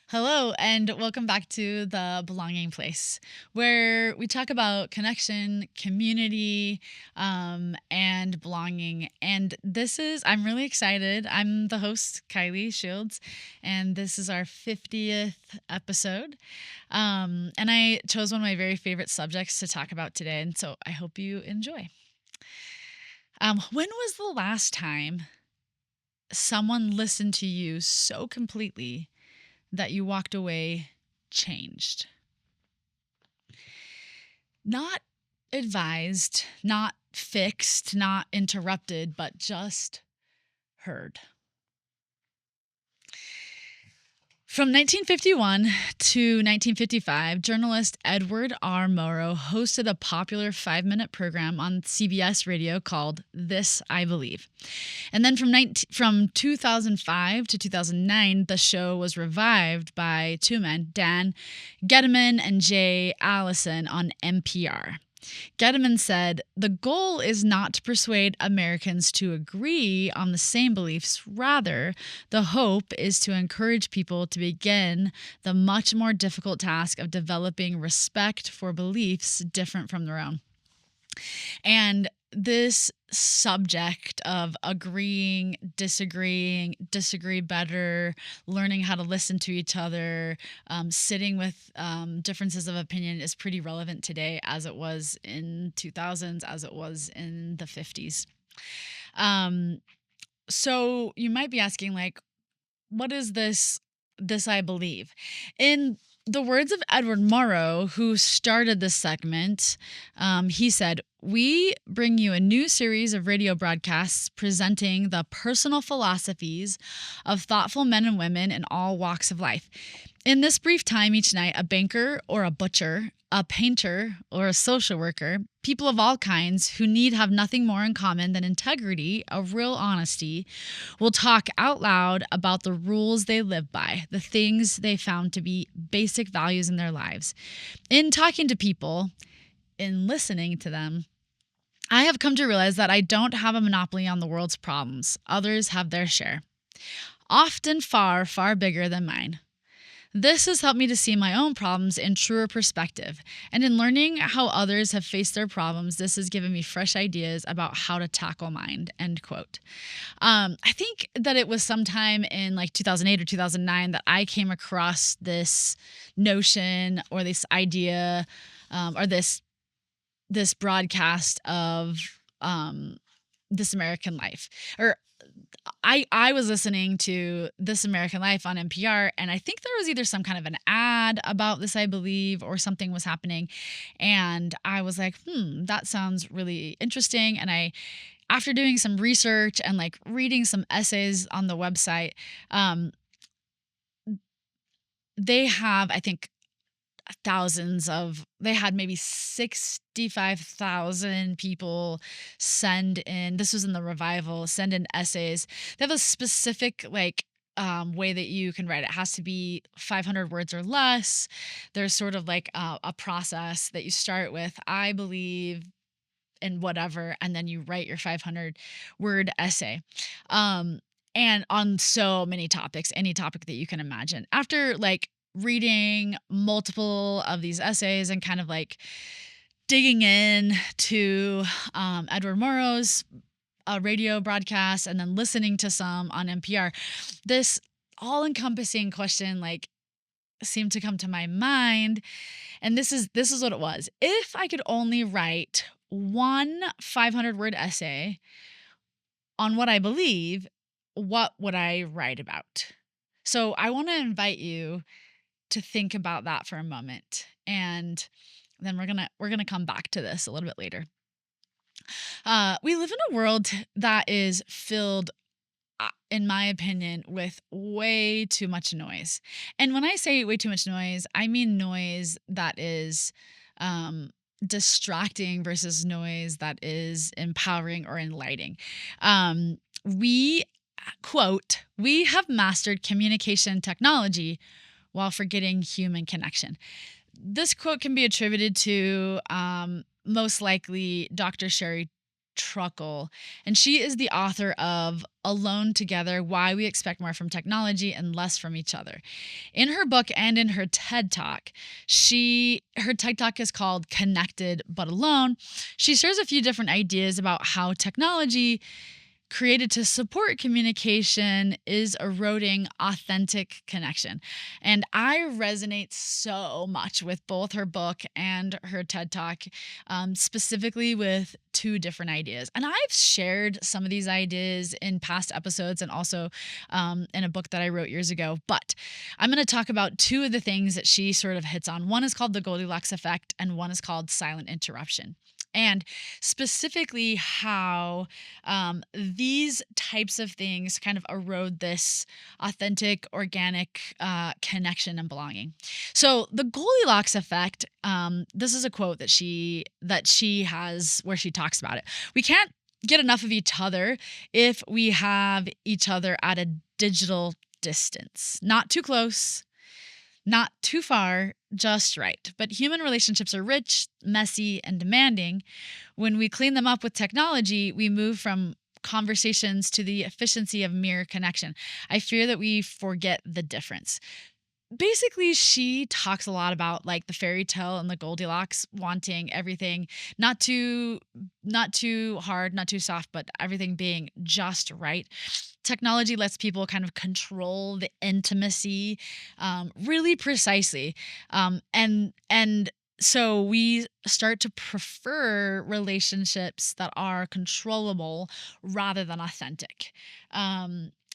Hello, and welcome back to the Belonging Place, where we talk about connection, community, and belonging. And I'm really excited. I'm the host, Kylee Shields, and this is our 50th episode. And I chose one of my very favorite subjects to talk about today, and so I hope you enjoy. When was the last time someone listened to you so completely that you walked away changed? Not advised, not fixed, not interrupted, but just heard. From 1951 to 1955, journalist Edward R. Murrow hosted a popular 5-minute program on CBS radio called This I Believe. And then from 2005 to 2009, the show was revived by two men, Dan Gediman and Jay Allison, on NPR. Gediman said, "The goal is not to persuade Americans to agree on the same beliefs. Rather, the hope is to encourage people to begin the much more difficult task of developing respect for beliefs different from their own." And this subject of agreeing, disagreeing, disagree better, learning how to listen to each other, sitting with differences of opinion is pretty relevant today, as it was in 2000s, as it was in the 50s. So you might be asking, like, what is this I believe? In the words of Edward Murrow, who started this segment, he said, "We bring you a new series of radio broadcasts presenting the personal philosophies of thoughtful men and women in all walks of life. In this brief time each night, a banker or a butcher, a painter or a social worker, people of all kinds who need have nothing more in common than integrity, a real honesty, will talk out loud about the rules they live by, the things they found to be basic values in their lives. In talking to people, in listening to them, I have come to realize that I don't have a monopoly on the world's problems. Others have their share, often far, far bigger than mine. This has helped me to see my own problems in truer perspective. And in learning how others have faced their problems, this has given me fresh ideas about how to tackle mine," end quote. I think that it was sometime in like 2008 or 2009 that I came across this notion or this idea, or this broadcast of This American Life. Or I was listening to This American Life on NPR, and I think there was either some kind of an ad about this, I believe, or something was happening. And I was like, that sounds really interesting. And after doing some research and like reading some essays on the website, they have, I think, they had maybe 65,000 people send in, this was in the revival, send in essays. They have a specific way that you can write. It has to be 500 words or less. There's sort of like a process that you start with, I believe in whatever, and then you write your 500 word essay. And on so many topics, any topic that you can imagine. After like reading multiple of these essays and kind of like digging in to Edward Murrow's radio broadcast and then listening to some on NPR, this all-encompassing question like seemed to come to my mind. And this is what it was. If I could only write one 500-word essay on what I believe, what would I write about? So I want to invite you to think about that for a moment, and then we're gonna come back to this a little bit later. We live in a world that is filled, in my opinion, with way too much noise. And when I say way too much noise, I mean noise that is distracting versus noise that is empowering or enlightening. We quote, "We have mastered communication technology while forgetting human connection." This quote can be attributed to most likely Dr. Sherry Turkle, and she is the author of Alone Together: Why We Expect More from Technology and Less from Each Other. In her book and in her TED Talk, her TED Talk is called Connected But Alone. She shares a few different ideas about how technology created to support communication is eroding authentic connection. And I resonate so much with both her book and her TED Talk, specifically with two different ideas. And I've shared some of these ideas in past episodes and also in a book that I wrote years ago. But I'm going to talk about two of the things that she sort of hits on. One is called the Goldilocks effect, and one is called silent interruption. And specifically how these types of things kind of erode this authentic, organic connection and belonging. So the Goldilocks effect. This is a quote that she has where she talks about it. We can't get enough of each other if we have each other at a digital distance, not too close, not too far, just right. But human relationships are rich, messy, and demanding. When we clean them up with technology, we move from conversations to the efficiency of mere connection. I fear that we forget the difference. Basically, she talks a lot about like the fairy tale and the Goldilocks, wanting everything not too hard, not too soft, but everything being just right. Technology lets people kind of control the intimacy really precisely, and so we start to prefer relationships that are controllable rather than authentic.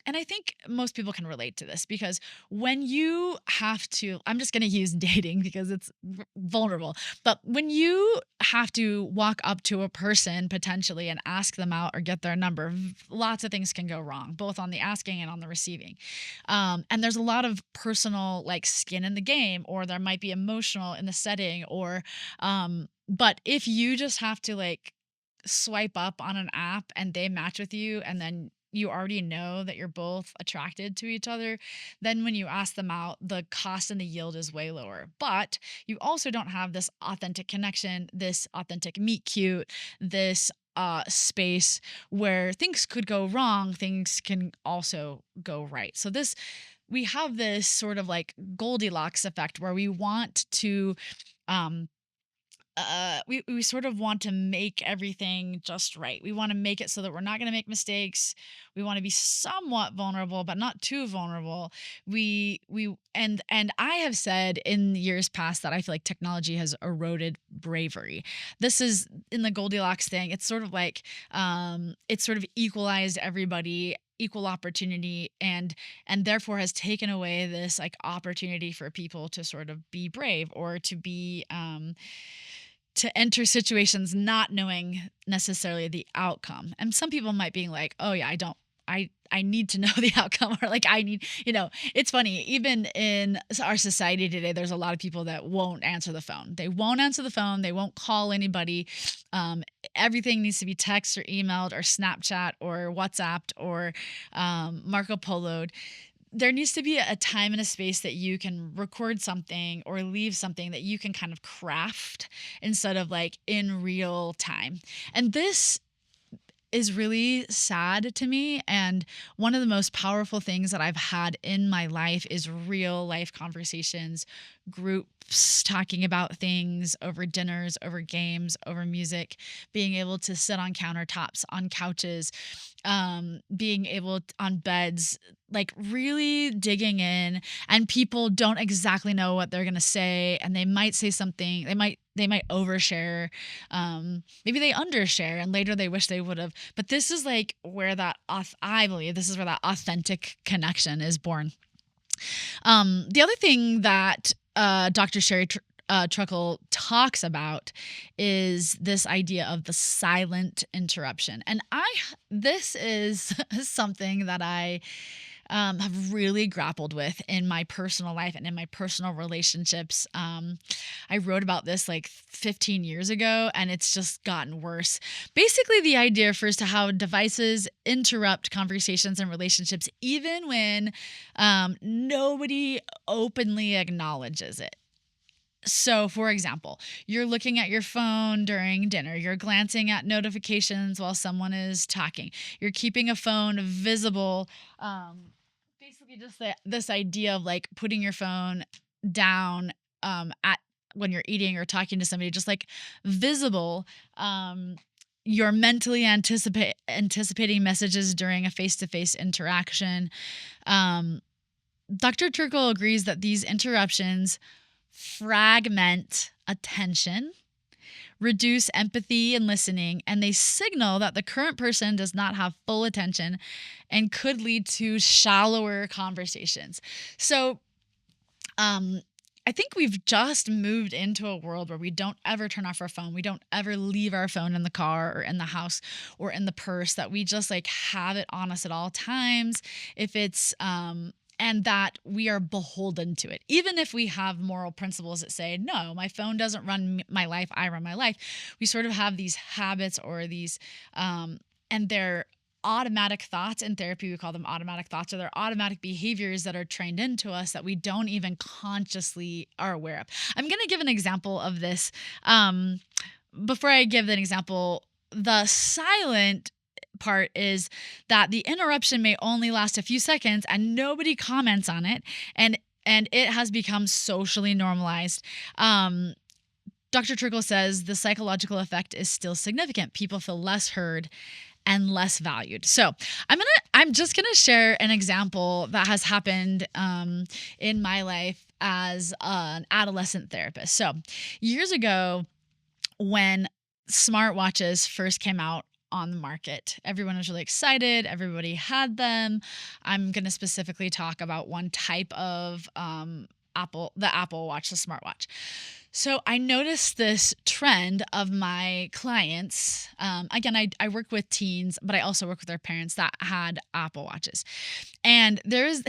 And I think most people can relate to this because when you have to, I'm just going to use dating because it's vulnerable, but when you have to walk up to a person potentially and ask them out or get their number, lots of things can go wrong, both on the asking and on the receiving. And there's a lot of personal like skin in the game, or there might be emotional in the setting, or, but if you just have to like swipe up on an app and they match with you and then you already know that you're both attracted to each other, then when you ask them out, the cost and the yield is way lower. But you also don't have this authentic connection, this authentic meet cute, this space where things could go wrong, things can also go right. So we have this sort of like Goldilocks effect where we want to um we sort of want to make everything just right. We want to make it so that we're not going to make mistakes. We want to be somewhat vulnerable, but not too vulnerable. And I have said in years past that I feel like technology has eroded bravery. This is in the Goldilocks thing. It's sort of like it's sort of equalized everybody, equal opportunity, and therefore has taken away this like opportunity for people to sort of be brave or to be to enter situations not knowing necessarily the outcome. And some people might be like, oh yeah, I need to know the outcome, or like I need, it's funny, even in our society today, there's a lot of people that won't answer the phone. They won't answer the phone. They won't call anybody. Everything needs to be text or emailed or Snapchat or WhatsApped or Marco Polo'd. There needs to be a time and a space that you can record something or leave something that you can kind of craft instead of like in real time. And this is really sad to me. And one of the most powerful things that I've had in my life is real life conversations, groups talking about things over dinners, over games, over music, being able to sit on countertops, on couches, being able on beds, like really digging in, and people don't exactly know what they're going to say. And they might say something, they might overshare. Maybe they undershare and later they wish they would have, but this is like where I believe this is where that authentic connection is born. The other thing that Dr. Sherry Turkle talks about is this idea of the silent interruption. And this is something that I have really grappled with in my personal life and in my personal relationships. I wrote about this like 15 years ago, and it's just gotten worse. Basically, the idea refers to how devices interrupt conversations and relationships, even when nobody openly acknowledges it. So, for example, you're looking at your phone during dinner, you're glancing at notifications while someone is talking, you're keeping a phone visible. Basically, just this idea of like putting your phone down at when you're eating or talking to somebody, just like visible. Um, you're mentally anticipating messages during a face to face interaction. Um, Dr. Turkle agrees that these interruptions fragment attention, reduce empathy and listening, and they signal that the current person does not have full attention and could lead to shallower conversations. So, I think we've just moved into a world where we don't ever turn off our phone. We don't ever leave our phone in the car or in the house or in the purse, that we just like have it on us at all times. If it's, and that we are beholden to it. Even if we have moral principles that say, no, my phone doesn't run my life, I run my life. We sort of have these habits or these, and they're automatic thoughts. In therapy we call them automatic thoughts, or they're automatic behaviors that are trained into us that we don't even consciously are aware of. I'm going to give an example of this. Before I give an example, the silent part is that the interruption may only last a few seconds and nobody comments on it, and it has become socially normalized. Dr. Turkle says the psychological effect is still significant. People feel less heard and less valued. So I'm just gonna share an example that has happened in my life as an adolescent therapist. So years ago, when smartwatches first came out on the market, everyone was really excited. Everybody had them. I'm gonna specifically talk about one type of the Apple Watch, the smartwatch. So I noticed this trend of my clients. Again, I work with teens, but I also work with their parents that had Apple Watches. And there's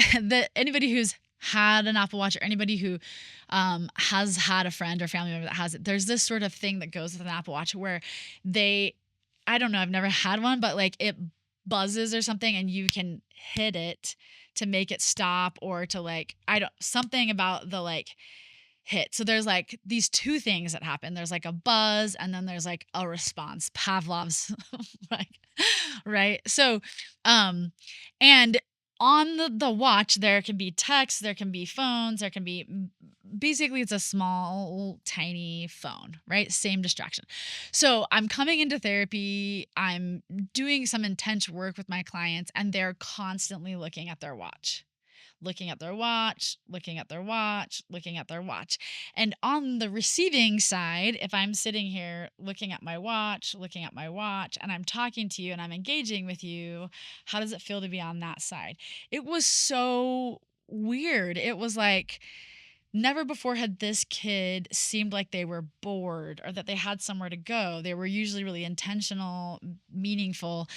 anybody who's had an Apple Watch, or anybody who has had a friend or family member that has it, there's this sort of thing that goes with an Apple Watch where I don't know, I've never had one, but like it buzzes or something and you can hit it to make it stop, or to like, something about the like hit. So there's like these two things that happen. There's like a buzz and then there's like a response. Pavlov's like, right? So and on the watch there can be text, there can be phones, there can be, basically it's a small tiny phone, right? Same distraction. So I'm coming into therapy, I'm doing some intense work with my clients, and they're constantly looking at their watch, looking at their watch, looking at their watch, looking at their watch. And on the receiving side, if I'm sitting here looking at my watch, and I'm talking to you and I'm engaging with you, how does it feel to be on that side? It was so weird. It was like, never before had this kid seemed like they were bored or that they had somewhere to go. They were usually really intentional, meaningful.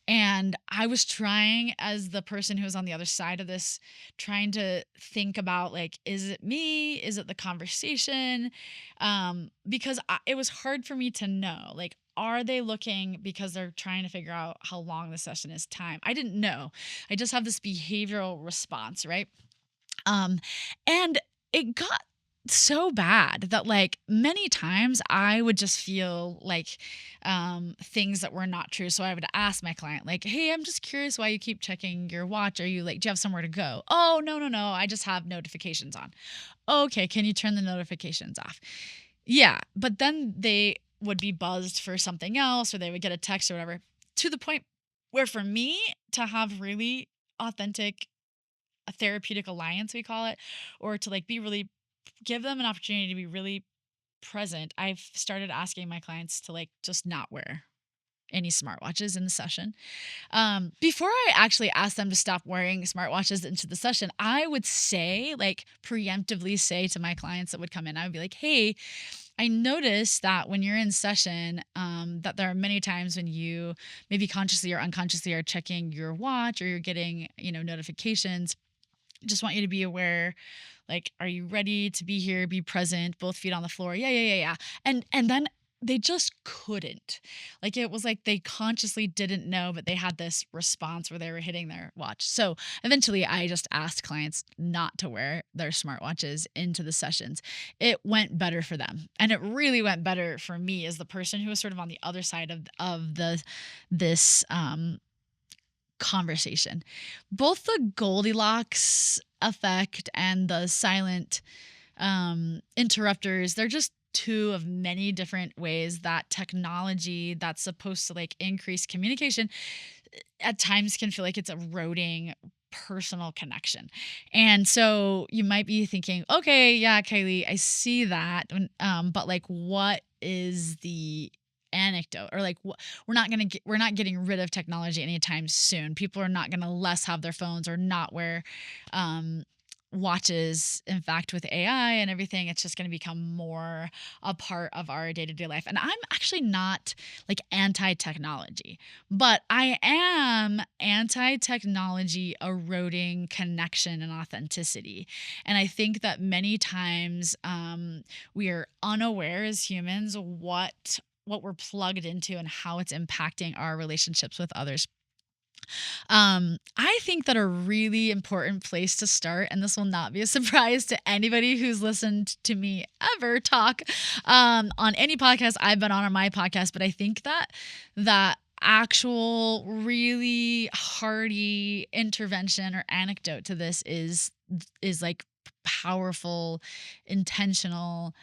And I was trying, as the person who was on the other side of this, trying to think about like, is it me? Is it the conversation? Because it was hard for me to know, like, are they looking because they're trying to figure out how long the session is time? I didn't know. I just have this behavioral response, right? And it got so bad that like many times I would just feel like things that were not true. So I would ask my client like, hey, I'm just curious why you keep checking your watch. Are you like, do you have somewhere to go? Oh, no, I just have notifications on. Okay, can you turn the notifications off? Yeah, but then they would be buzzed for something else, or they would get a text or whatever, to the point where for me to have really authentic, a therapeutic alliance, we call it, or to like be really, give them an opportunity to be really present, I've started asking my clients to like just not wear any smartwatches in the session. Before I actually asked them to stop wearing smartwatches into the session, I would say, like, preemptively say to my clients that would come in, I would be like, hey, I noticed that when you're in session, that there are many times when you maybe consciously or unconsciously are checking your watch, or you're getting, notifications. Just want you to be aware, like, are you ready to be here, be present, both feet on the floor? Yeah. And then they just couldn't. Like, it was like they consciously didn't know, but they had this response where they were hitting their watch. So eventually, I just asked clients not to wear their smartwatches into the sessions. It went better for them, and it really went better for me as the person who was sort of on the other side of this conversation. Both the Goldilocks effect and the silent interrupters, they're just two of many different ways that technology that's supposed to like increase communication at times can feel like it's eroding personal connection. And so you might be thinking, okay, yeah, Kylee, I see that. But like, what is the anecdote? Or like, we're not getting rid of technology anytime soon. People are not going to less have their phones or not wear watches. In fact, with AI and everything, it's just going to become more a part of our day-to-day life. And I'm actually not like anti-technology, but I am anti-technology eroding connection and authenticity. And I think that many times we are unaware as humans what we're plugged into and how it's impacting our relationships with others. I think that a really important place to start, and this will not be a surprise to anybody who's listened to me ever talk on any podcast I've been on or my podcast, but I think that actual really hearty intervention or anecdote to this is like powerful, intentional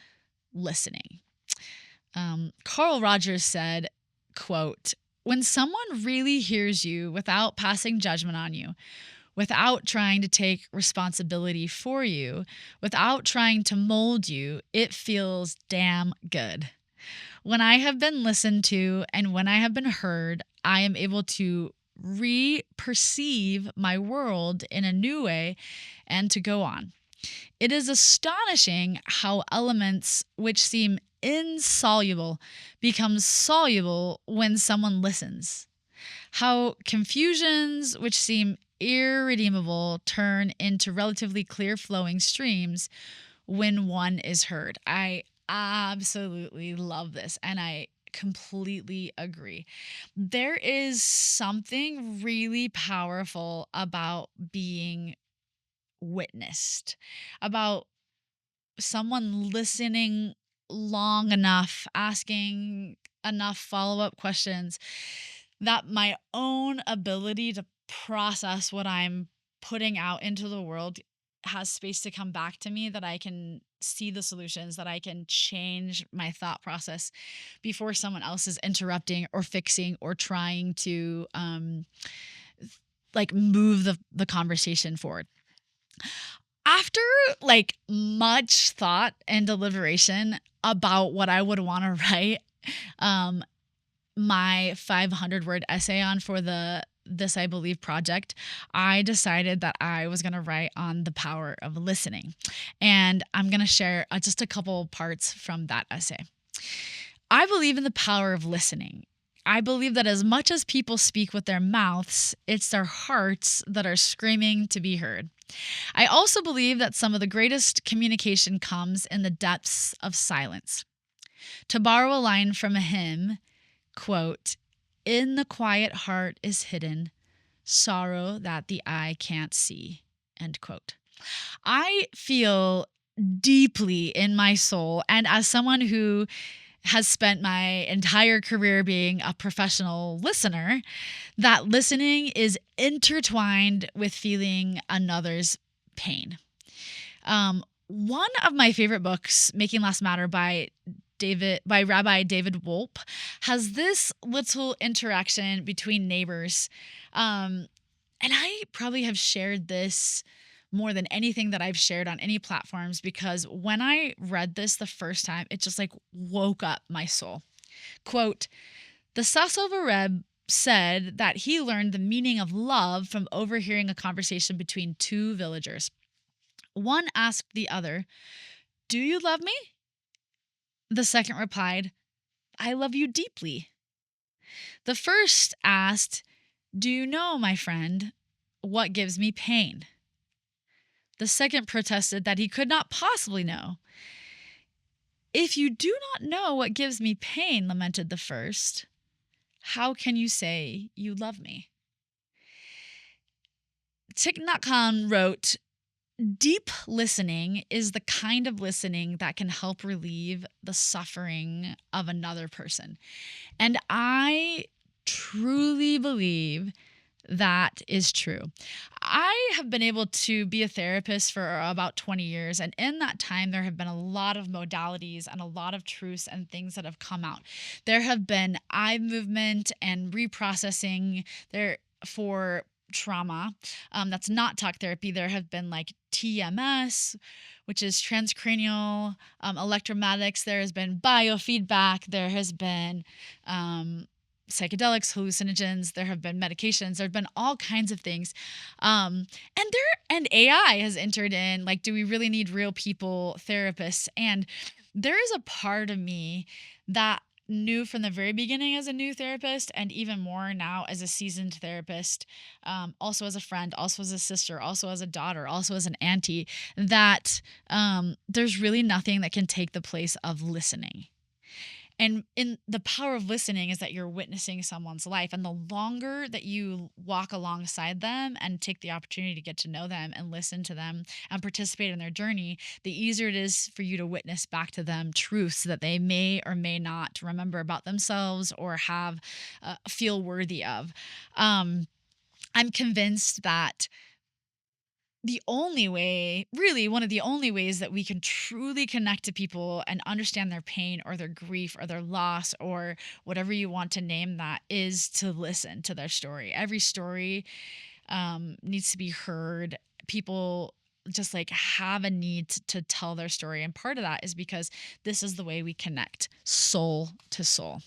listening. Carl Rogers said, quote, "When someone really hears you without passing judgment on you, without trying to take responsibility for you, without trying to mold you, it feels damn good. When I have been listened to and when I have been heard, I am able to re-perceive my world in a new way and to go on. It is astonishing how elements which seem insoluble become soluble when someone listens. How confusions which seem irredeemable turn into relatively clear flowing streams when one is heard." I absolutely love this, and I completely agree. There is something really powerful about being witnessed, about someone listening long enough, asking enough follow-up questions, that my own ability to process what I'm putting out into the world has space to come back to me, that I can see the solutions, that I can change my thought process before someone else is interrupting or fixing or trying to like move the conversation forward. After like much thought and deliberation about what I would want to write my 500-word essay on for the This I Believe project, I decided that I was going to write on the power of listening. And I'm going to share just a couple parts from that essay. I believe in the power of listening. I believe that as much as people speak with their mouths, it's their hearts that are screaming to be heard. I also believe that some of the greatest communication comes in the depths of silence. To borrow a line from a hymn, quote, "In the quiet heart is hidden sorrow that the eye can't see," end quote. I feel deeply in my soul, and as someone who has spent my entire career being a professional listener, that listening is intertwined with feeling another's pain. One of my favorite books, Making Last Matter by Rabbi David Wolpe, has this little interaction between neighbors. And I probably have shared this more than anything that I've shared on any platforms, because when I read this the first time, it just like woke up my soul. Quote, "The Sassover Rebbe said that he learned the meaning of love from overhearing a conversation between two villagers. One asked the other, 'Do you love me?' The second replied, 'I love you deeply.' The first asked, 'Do you know, my friend, what gives me pain?' The second protested that he could not possibly know. If you do not know what gives me pain, lamented the first, how can you say you love me? Thich Nhat Hanh wrote, deep listening is the kind of listening that can help relieve the suffering of another person. And I truly believe that is true. I have been able to be a therapist for about 20 years. And in that time, there have been a lot of modalities and a lot of truths and things that have come out. There have been eye movement and reprocessing there for trauma. That's not talk therapy. There have been like TMS, which is transcranial electromagnetics. There has been biofeedback. There has been psychedelics, hallucinogens. There have been medications. There have been all kinds of things, and AI has entered in. Like, do we really need real people therapists? And there is a part of me that knew from the very beginning as a new therapist, and even more now as a seasoned therapist, also as a friend, also as a sister, also as a daughter, also as an auntie, that there's really nothing that can take the place of listening. And in the power of listening is that you're witnessing someone's life. And the longer that you walk alongside them and take the opportunity to get to know them and listen to them and participate in their journey, the easier it is for you to witness back to them truths that they may or may not remember about themselves or have feel worthy of. I'm convinced that the only way, really one of the only ways that we can truly connect to people and understand their pain or their grief or their loss or whatever you want to name that, is to listen to their story. Every story needs to be heard. People just like have a need to tell their story. And part of that is because this is the way we connect soul to soul.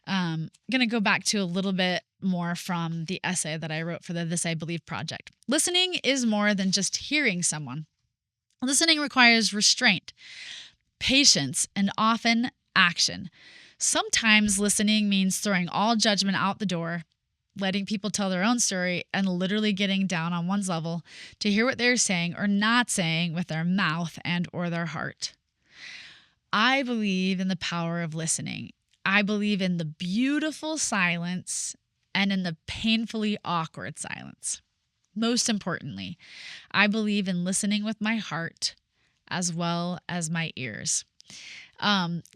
I'm going to go back to a little bit more from the essay that I wrote for the This I Believe project. Listening is more than just hearing someone. Listening requires restraint, patience, and often action. Sometimes listening means throwing all judgment out the door, letting people tell their own story, and literally getting down on one's level to hear what they're saying or not saying with their mouth and or their heart. I believe in the power of listening. I believe in the beautiful silence and in the painfully awkward silence. Most importantly, I believe in listening with my heart as well as my ears.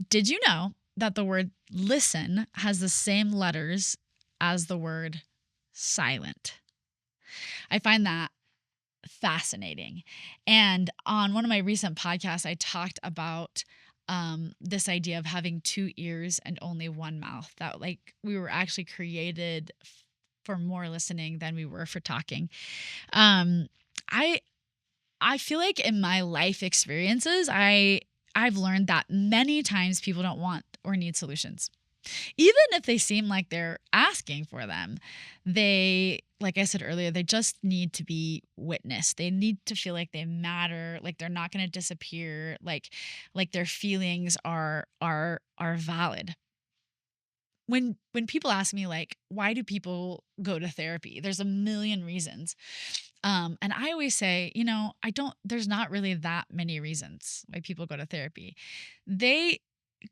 Did you know that the word listen has the same letters as the word silent? I find that fascinating. And on one of my recent podcasts, I talked about this idea of having two ears and only one mouth, that like we were actually created for more listening than we were for talking. Um, I I feel like in my life experiences, I've learned that many times people don't want or need solutions. Even if they seem like they're asking for them, they, like I said earlier, they just need to be witnessed. They need to feel like they matter, like they're not going to disappear, like their feelings are valid. When people ask me like, why do people go to therapy? There's a million reasons. And I always say, I don't, there's not really that many reasons why people go to therapy. They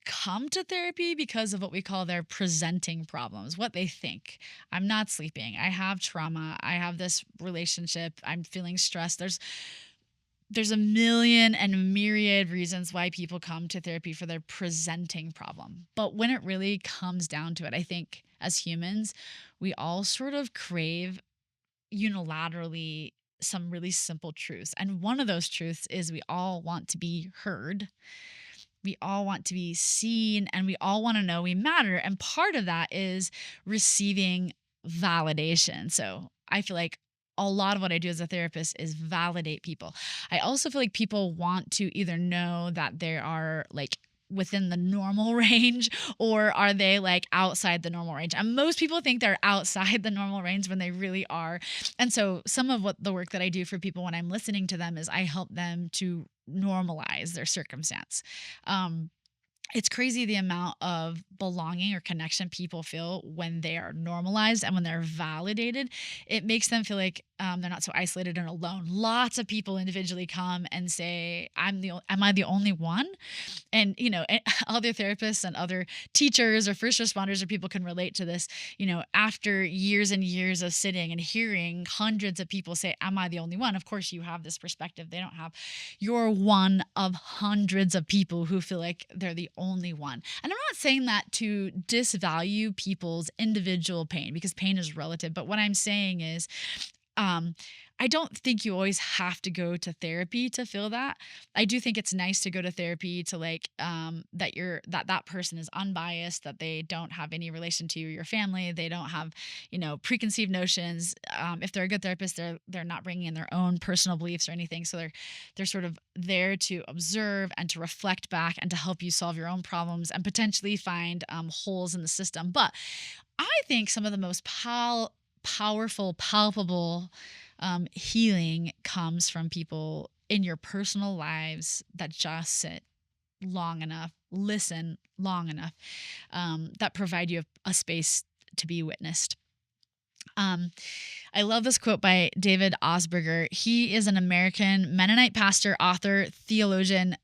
come to therapy because of what we call their presenting problems, what they think. I'm not sleeping. I have trauma. I have this relationship. I'm feeling stressed. There's a million and a myriad reasons why people come to therapy for their presenting problem. But when it really comes down to it, I think as humans, we all sort of crave unilaterally some really simple truths. And one of those truths is we all want to be heard. We all want to be seen, and we all want to know we matter. And part of that is receiving validation. So I feel like a lot of what I do as a therapist is validate people. I also feel like people want to either know that they are like within the normal range, or are they like outside the normal range? And most people think they're outside the normal range when they really are. And so some of what the work that I do for people when I'm listening to them is I help them to normalize their circumstance. It's crazy the amount of belonging or connection people feel when they are normalized and when they're validated. It makes them feel like they're not so isolated and alone. Lots of people individually come and say, am I the only one? And, other therapists and other teachers or first responders or people can relate to this. After years and years of sitting and hearing hundreds of people say, am I the only one? Of course, you have this perspective they don't have. You're one of hundreds of people who feel like they're the only one. And I'm not saying that to disvalue people's individual pain, because pain is relative. But what I'm saying is, I don't think you always have to go to therapy to feel that. I do think it's nice to go to therapy to that person is unbiased, that they don't have any relation to you or your family. They don't have, preconceived notions. If they're a good therapist, they're not bringing in their own personal beliefs or anything. So they're sort of there to observe and to reflect back and to help you solve your own problems and potentially find holes in the system. But I think some of the most powerful, palpable healing comes from people in your personal lives that just sit long enough, listen long enough, that provide you a space to be witnessed. I love this quote by David Osberger. He is an American Mennonite pastor, author, theologian,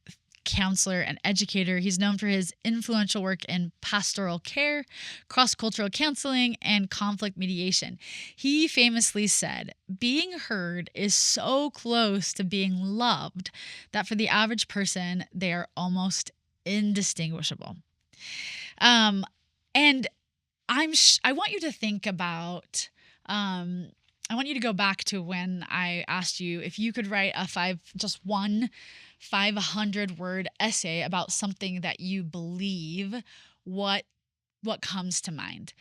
counselor, and educator. He's known for his influential work in pastoral care, cross-cultural counseling, and conflict mediation. He famously said, "Being heard is so close to being loved that for the average person, they are almost indistinguishable." And I want you to think about, I want you to go back to when I asked you if you could write just one 500-word essay about something that you believe. What comes to mind?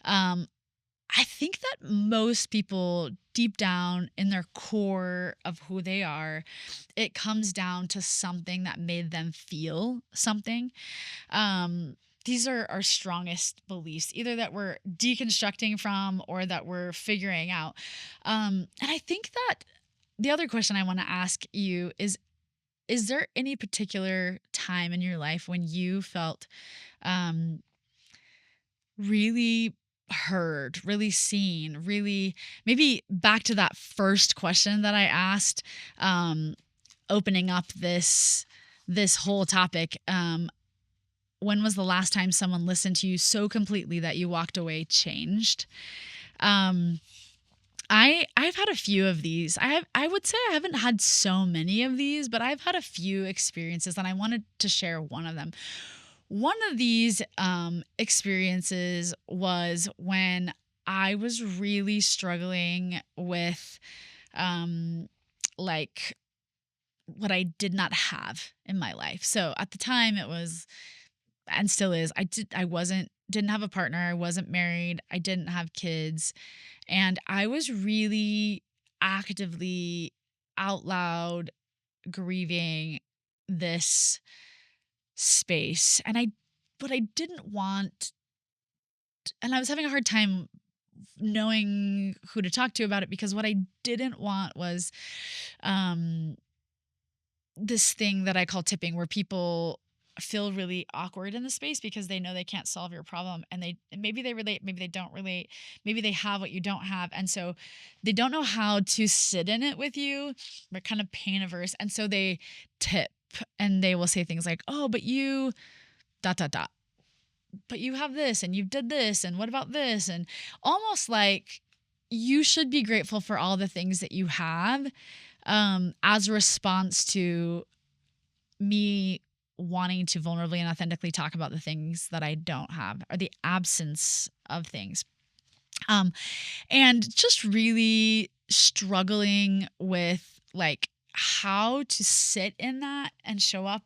I think that most people, deep down in their core of who they are, it comes down to something that made them feel something. These are our strongest beliefs, either that we're deconstructing from or that we're figuring out. And I think that the other question I want to ask you is there any particular time in your life when you felt really heard, really seen, really, maybe back to that first question that I asked, opening up this whole topic. When was the last time someone listened to you so completely that you walked away changed? I've had a few of these. I would say I haven't had so many of these, but I've had a few experiences, and I wanted to share one of them. One of these experiences was when I was really struggling with like what I did not have in my life. So at the time it was, and still is, didn't have a partner. I wasn't married. I didn't have kids. And I was really actively out loud grieving this space. And what I didn't want, and I was having a hard time knowing who to talk to about it, because what I didn't want was this thing that I call tipping, where people feel really awkward in the space because they know they can't solve your problem, and maybe they relate, maybe they don't relate, maybe they have what you don't have, and so they don't know how to sit in it with you. They're kind of pain averse, and so they tip, and they will say things like, "Oh, but you dot dot dot, but you have this and you did this, and what about this?" And almost like you should be grateful for all the things that you have, as a response to me wanting to vulnerably and authentically talk about the things that I don't have, or the absence of things. And just really struggling with like how to sit in that and show up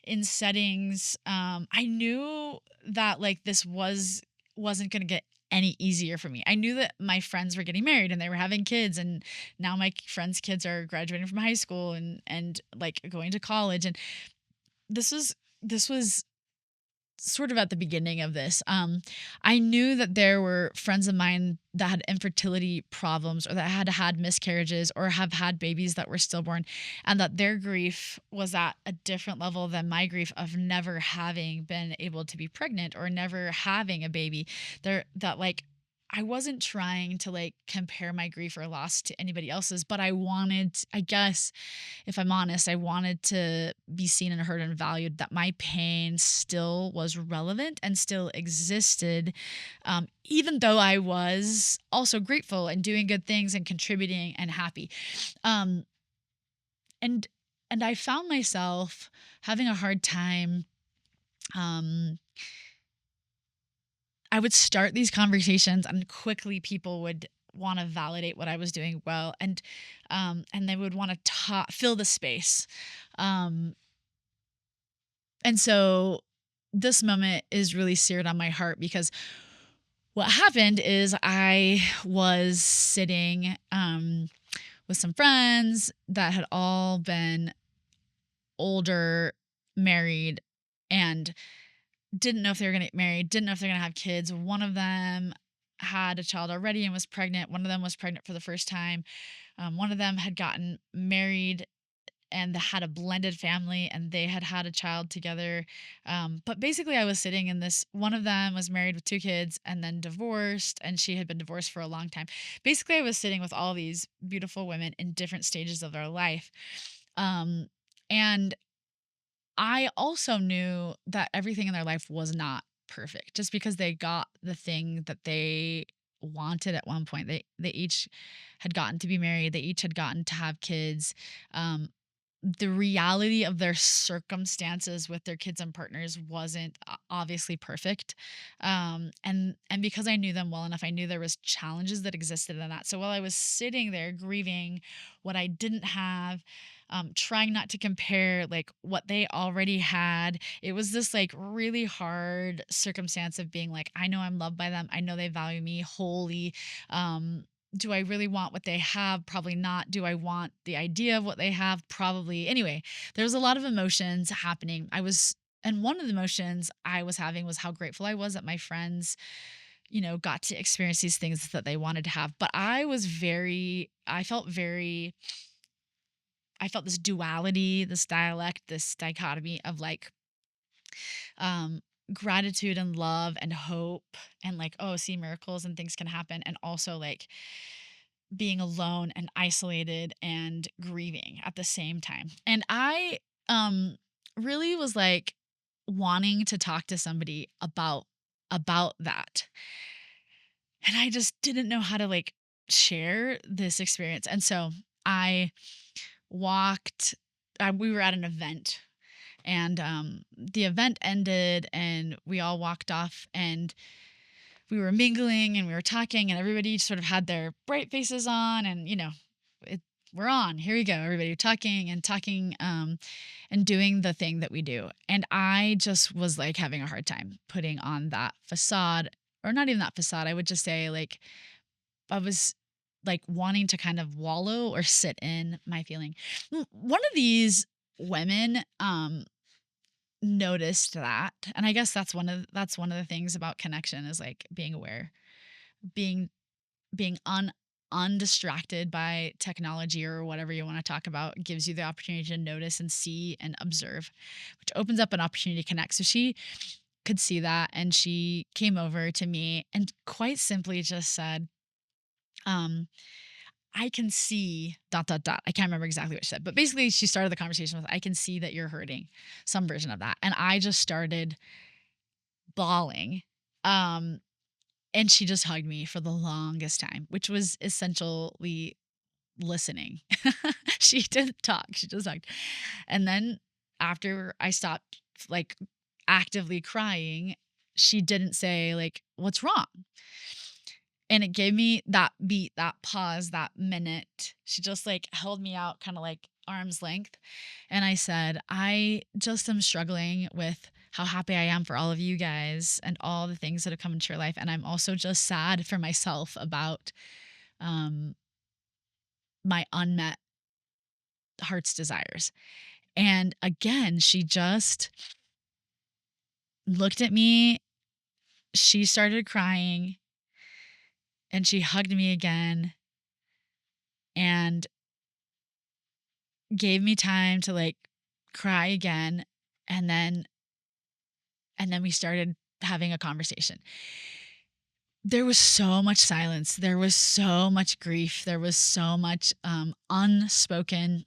in settings. I knew that like this wasn't going to get any easier for me. I knew that my friends were getting married and they were having kids, and now my friends' kids are graduating from high school and like going to college, and this was sort of at the beginning of this. I knew that there were friends of mine that had infertility problems, or that had miscarriages, or have had babies that were stillborn, and that their grief was at a different level than my grief of never having been able to be pregnant or never having a baby. That like I wasn't trying to like compare my grief or loss to anybody else's, but I guess if I'm honest, I wanted to be seen and heard and valued, that my pain still was relevant and still existed, even though I was also grateful and doing good things and contributing and happy. Um, and and I found myself having a hard time. Um, I would start these conversations, and quickly people would want to validate what I was doing well, and they would want to fill the space. Um, and so this moment is really seared on my heart because what happened is I was sitting with some friends that had all been older, married, and didn't know if they were gonna get married, didn't know if they're gonna have kids. One of them had a child already and was pregnant. One of them was pregnant for the first time. One of them had gotten married and had a blended family, and they had had a child together. But basically, I was sitting in this. One of them was married with two kids and then divorced, and she had been divorced for a long time. Basically, I was sitting with all these beautiful women in different stages of their life. Um, and I also knew that everything in their life was not perfect. Just because they got the thing that they wanted at one point, they each had gotten to be married, they each had gotten to have kids. Um, the reality of their circumstances with their kids and partners wasn't obviously perfect. And because I knew them well enough, I knew there was challenges that existed in that. So while I was sitting there grieving what I didn't have, trying not to compare like what they already had, it was this like really hard circumstance of being like, I know I'm loved by them, I know they value me wholly. Do I really want what they have? Probably not. Do I want the idea of what they have? Probably. Anyway, there was a lot of emotions happening. And one of the emotions I was having was how grateful I was that my friends, got to experience these things that they wanted to have. But I felt this duality, this dialect, this dichotomy of like, um, gratitude and love and hope and like, oh, see miracles and things can happen. And also like, being alone and isolated and grieving at the same time. And I really was like wanting to talk to somebody about that. And I just didn't know how to like share this experience. And so I walked we were at an event, and the event ended and we all walked off, and we were mingling and we were talking, and everybody sort of had their bright faces on, and it, we're on, here we go, everybody talking and talking, and doing the thing that we do. And I just was like having a hard time putting on that facade, or not even that facade, I would just say like I was like wanting to kind of wallow or sit in my feeling. One of these women noticed that, and I guess that's one of the things about connection, is like being aware, being being undistracted by technology or whatever you want to talk about, gives you the opportunity to notice and see and observe, which opens up an opportunity to connect. So she could see that, and she came over to me and quite simply just said, um I can see dot dot dot. I can't remember exactly what she said, but basically she started the conversation with, I can see that you're hurting, some version of that. And I just started bawling. Um, and she just hugged me for the longest time, which was essentially listening. She didn't talk, she just hugged. And then after I stopped like actively crying, she didn't say like, what's wrong? And it gave me that beat, that pause, that minute. She just like held me out kind of like arm's length. And I said, I just am struggling with how happy I am for all of you guys and all the things that have come into your life. And I'm also just sad for myself about um, my unmet heart's desires. And again, she just looked at me. She started crying and she hugged me again and gave me time to like cry again, and then we started having a conversation. there was so much silence. There was so much grief. There was so much unspoken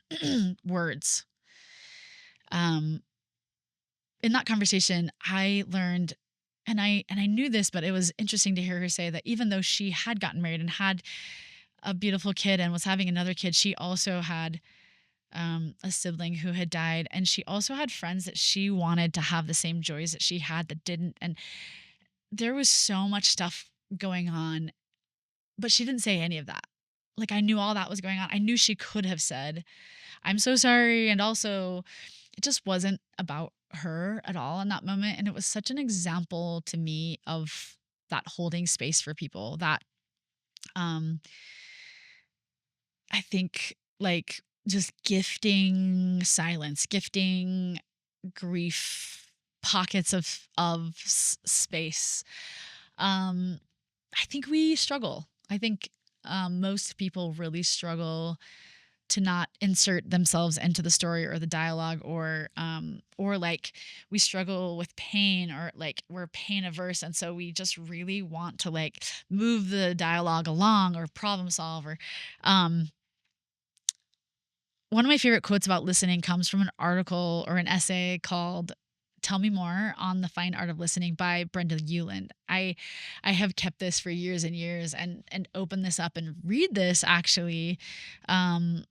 words. Um, in that conversation, I learned, and I knew this, but it was interesting to hear her say that even though she had gotten married and had a beautiful kid and was having another kid, she also had a sibling who had died, and she also had friends that she wanted to have the same joys that she had that didn't. And there was so much stuff going on, but she didn't say any of that. Like, I knew all that was going on. I knew she could have said, "I'm so sorry," and also it just wasn't about her at all in that moment. And it was such an example to me of that holding space for people that um I think, like, just gifting silence, gifting grief, pockets of space. Um, I think we struggle. I think most people really struggle to not insert themselves into the story or the dialogue, or like we struggle with pain, or like we're pain averse, and so we just really want to like move the dialogue along or problem solve. Or um one of my favorite quotes about listening comes from an article or an essay called "Tell Me More on the Fine Art of Listening" by Brenda Ueland. I have kept this for years and years, and open this up and read this actually um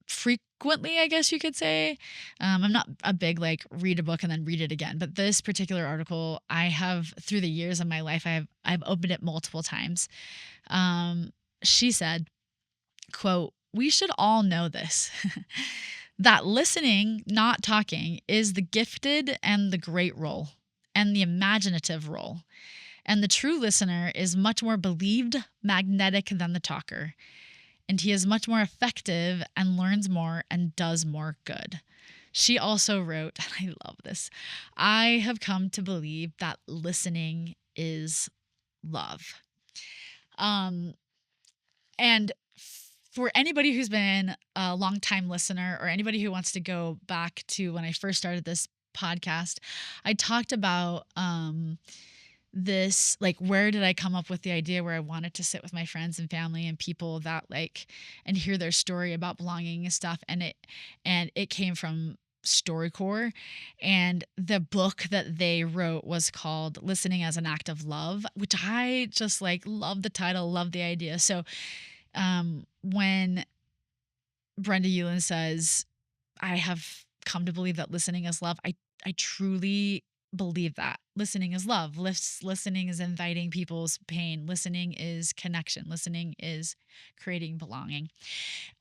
frequently, I guess you could say. I'm not a big like read a book and then read it again, but this particular article, I have through the years of my life, I've opened it multiple times. She said, quote, "We should all know this, that listening, not talking, is the gifted and the great role, and the imaginative role. And the true listener is much more believed, magnetic than the talker. And he is much more effective and learns more and does more good." She also wrote, and I love this, "I have come to believe that listening is love." Um, And for anybody who's been a longtime listener, or anybody who wants to go back to when I first started this podcast, I talked about this, like, where did I come up with the idea where I wanted to sit with my friends and family and people that like and hear their story about belonging and stuff. And it came from StoryCorps, and the book that they wrote was called "Listening as an Act of Love," which I just like love the title, love the idea. So when Brenda Ueland says, "I have come to believe that listening is love," I truly believe that. Listening is love. Listening is inviting people's pain. Listening is connection. Listening is creating belonging.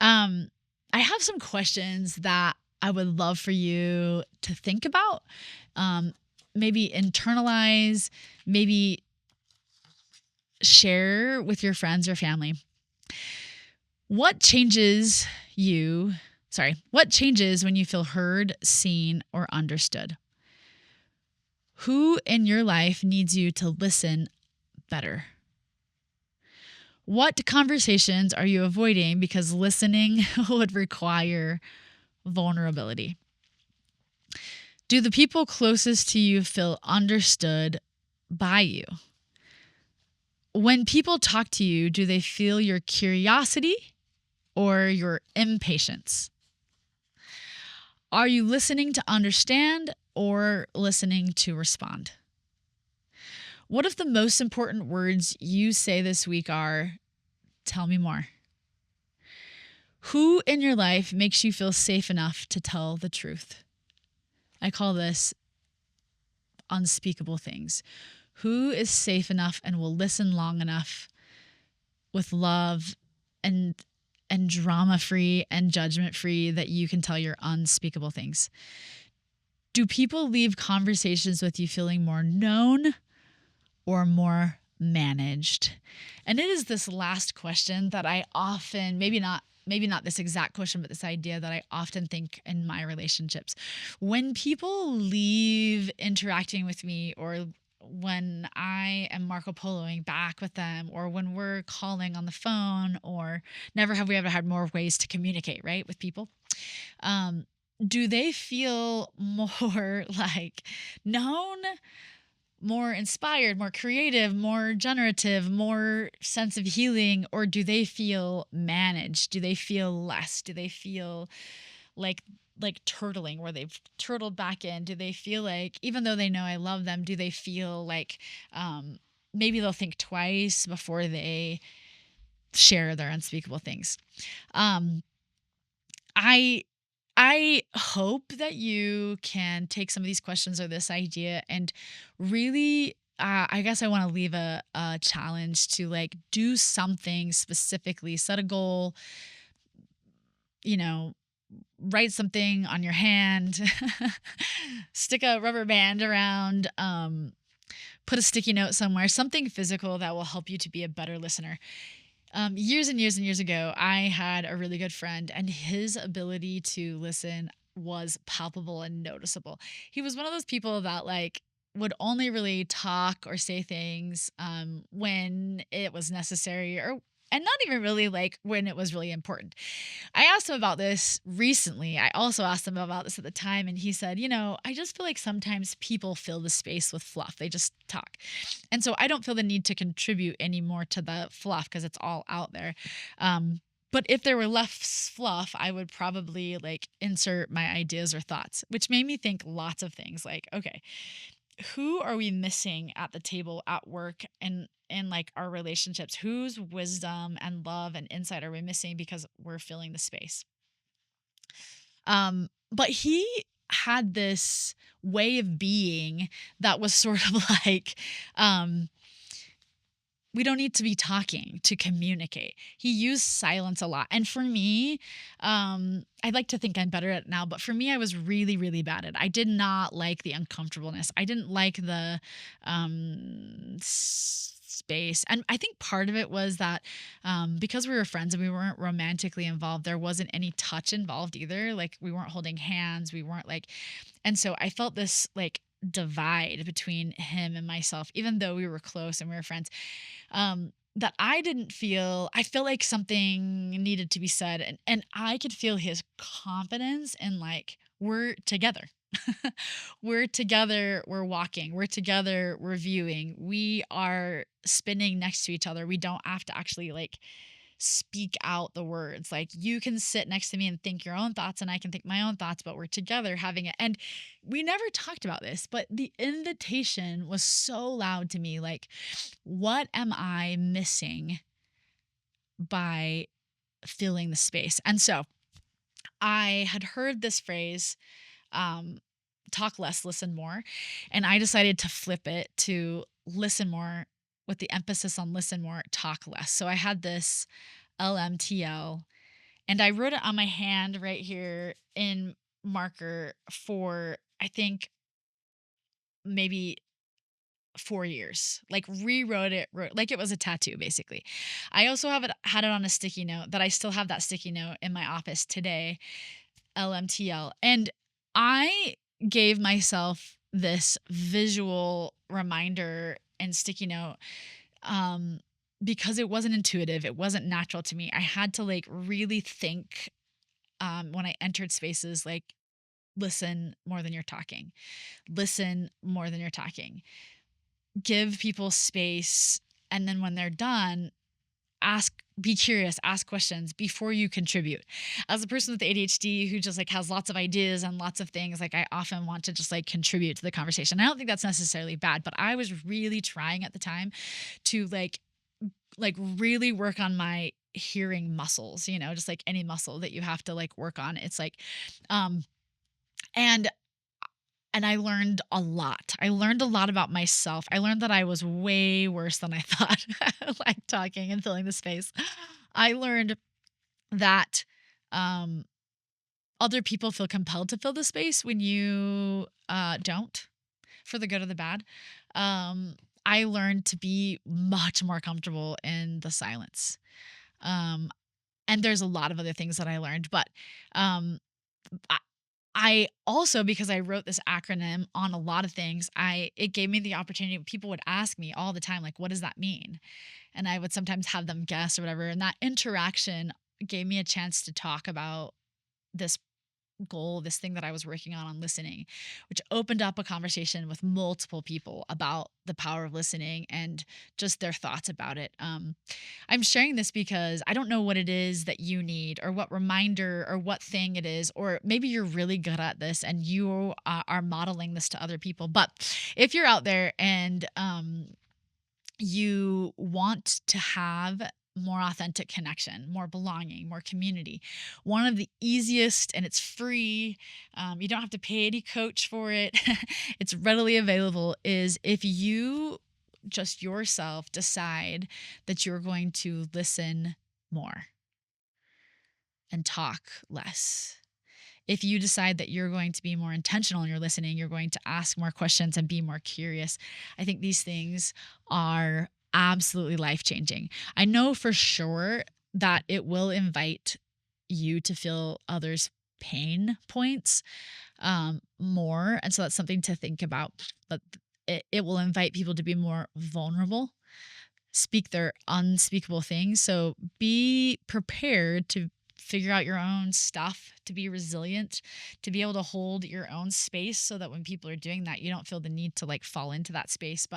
Um, I have some questions that I would love for you to think about, um, maybe internalize, maybe share with your friends or family. What changes you? What changes when you feel heard, seen, or understood? Who in your life needs you to listen better? What conversations are you avoiding because listening would require vulnerability? Do the people closest to you feel understood by you? When people talk to you, do they feel your curiosity or your impatience? Are you listening to understand or listening to respond? What if the most important words you say this week are, "Tell me more"? Who in your life makes you feel safe enough to tell the truth? I call this unspeakable things. Who is safe enough and will listen long enough with love and drama free and judgment free that you can tell your unspeakable things? Do people leave conversations with you feeling more known or more managed? And it is this last question that I often, maybe not this exact question, but this idea that I often think in my relationships. When people leave interacting with me, or when I am Marco Poloing back with them, or when we're calling on the phone, or never have we ever had more ways to communicate, right, with people. Do they feel more like known, more inspired, more creative, more generative, more sense of healing, or do they feel managed? Do they feel less? Do they feel like turtling where they've turtled back in? Do they feel like, even though they know I love them, do they feel like maybe they'll think twice before they share their unspeakable things? Um, I I hope that you can take some of these questions or this idea and really I guess I want to leave a challenge to like do something specifically, set a goal, you know, write something on your hand, stick a rubber band around, put a sticky note somewhere, something physical that will help you to be a better listener. Years and years and years ago, I had a really good friend, and his ability to listen was palpable and noticeable. He was one of those people that like would only really talk or say things when it was necessary, or and not even really like when it was really important. I asked him about this recently. I also asked him about this at the time, and he said, I just feel like sometimes people fill the space with fluff. They just talk. And so I don't feel the need to contribute anymore to the fluff because it's all out there. But if there were less fluff, I would probably like insert my ideas or thoughts, which made me think lots of things like, okay, who are we missing at the table at work and in like our relationships? Whose wisdom and love and insight are we missing because we're filling the space? But he had this way of being that was sort of like, um, we don't need to be talking to communicate. He used silence a lot. And for me, I'd like to think I'm better at it now, but for me, I was really, really bad at it. I did not like the uncomfortableness. I didn't like the space. And I think part of it was that because we were friends and we weren't romantically involved, there wasn't any touch involved either. Like we weren't holding hands. We weren't like, and so I felt this like divide between him and myself, even though we were close and we were friends, that I felt like something needed to be said, and I could feel his confidence and like we're together. We're together, we're walking, we're together, we're viewing, we are spinning next to each other. We don't have to actually like speak out the words. Like you can sit next to me and think your own thoughts and I can think my own thoughts, but we're together having it. And we never talked about this, but the invitation was so loud to me. Like, what am I missing by filling the space? And so I had heard this phrase, um, talk less, listen more. And I decided to flip it to listen more with the emphasis on listen more, talk less. So I had this LMTL and I wrote it on my hand right here in marker for, I think, maybe 4 years. Like rewrote it, wrote like it was a tattoo, basically. I also had it on a sticky note that I still have that sticky note in my office today, LMTL. And I gave myself this visual reminder and sticky note um because it wasn't intuitive, it wasn't natural to me. I had to like really think when I entered spaces like listen more than you're talking. Listen more than you're talking. Give people space, and then when they're done, be curious, ask questions before you contribute. As a person with ADHD who just like has lots of ideas and lots of things, like I often want to just like contribute to the conversation. I don't think that's necessarily bad, but I was really trying at the time to like really work on my hearing muscles, just like any muscle that you have to like work on. It's like um and I learned a lot. I learned a lot about myself. I learned that I was way worse than I thought, like talking and filling the space. I learned that um, other people feel compelled to fill the space when you don't, for the good or the bad. Um, I learned to be much more comfortable in the silence. Um, and there's a lot of other things that I learned, but um, I also, because I wrote this acronym on a lot of things, it gave me the opportunity. People would ask me all the time, like, what does that mean? And I would sometimes have them guess or whatever. And that interaction gave me a chance to talk about this goal, this thing that I was working on listening, which opened up a conversation with multiple people about the power of listening and just their thoughts about it. I'm sharing this because I don't know what it is that you need or what reminder or what thing it is, or maybe you're really good at this and you are modeling this to other people. But if you're out there and you want to have more authentic connection, more belonging, more community. One of the easiest, and it's free, you don't have to pay any coach for it, it's readily available, is if you just yourself decide that you're going to listen more and talk less. If you decide that you're going to be more intentional in your listening, you're going to ask more questions and be more curious. I think these things are absolutely life-changing. I know for sure that it will invite you to feel others' pain points more. And so that's something to think about. But it will invite people to be more vulnerable, speak their unspeakable things. So be prepared to figure out your own stuff, to be resilient, to be able to hold your own space so that when people are doing that, you don't feel the need to like fall into that space.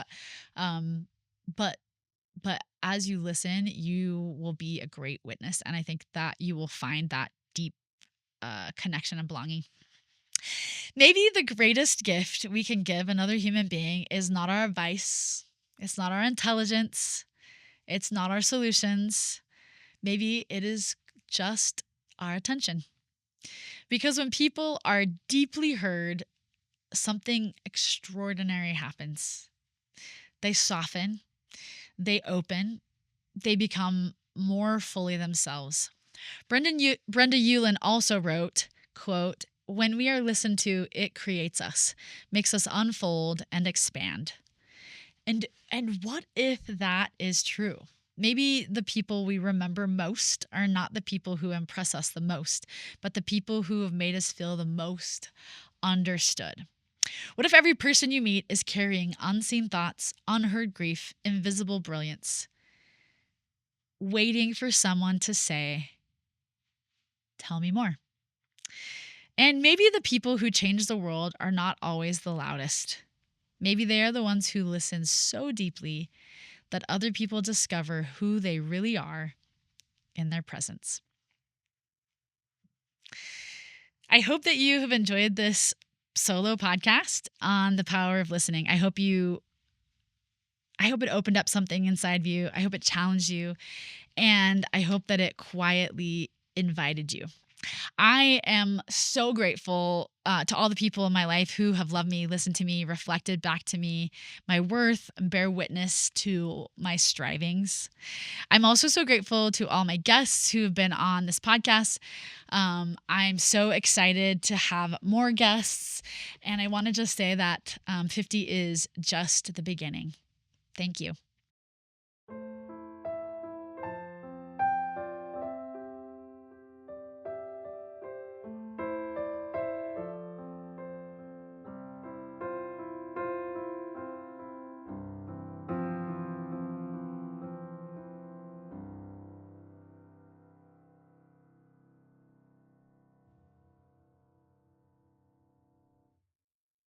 Um, but but as you listen, you will be a great witness. And I think that you will find that deep connection and belonging. Maybe the greatest gift we can give another human being is not our advice, it's not our intelligence, it's not our solutions. Maybe it is just our attention. Because when people are deeply heard, something extraordinary happens. They soften, they open, they become more fully themselves. Brenda Ueland also wrote, quote, "When we are listened to, it creates us, makes us unfold and expand." And what if that is true? Maybe the people we remember most are not the people who impress us the most, but the people who have made us feel the most understood. What if every person you meet is carrying unseen thoughts, unheard grief, invisible brilliance, waiting for someone to say, "Tell me more"? And maybe the people who change the world are not always the loudest. Maybe they are the ones who listen so deeply that other people discover who they really are in their presence. I hope that you have enjoyed this solo podcast on the power of listening. I hope it opened up something inside of you. I hope it challenged you. And I hope that it quietly invited you. I am so grateful to all the people in my life who have loved me, listened to me, reflected back to me my worth, and bear witness to my strivings. I'm also so grateful to all my guests who have been on this podcast. I'm so excited to have more guests. And I want to just say that 50 is just the beginning. Thank you.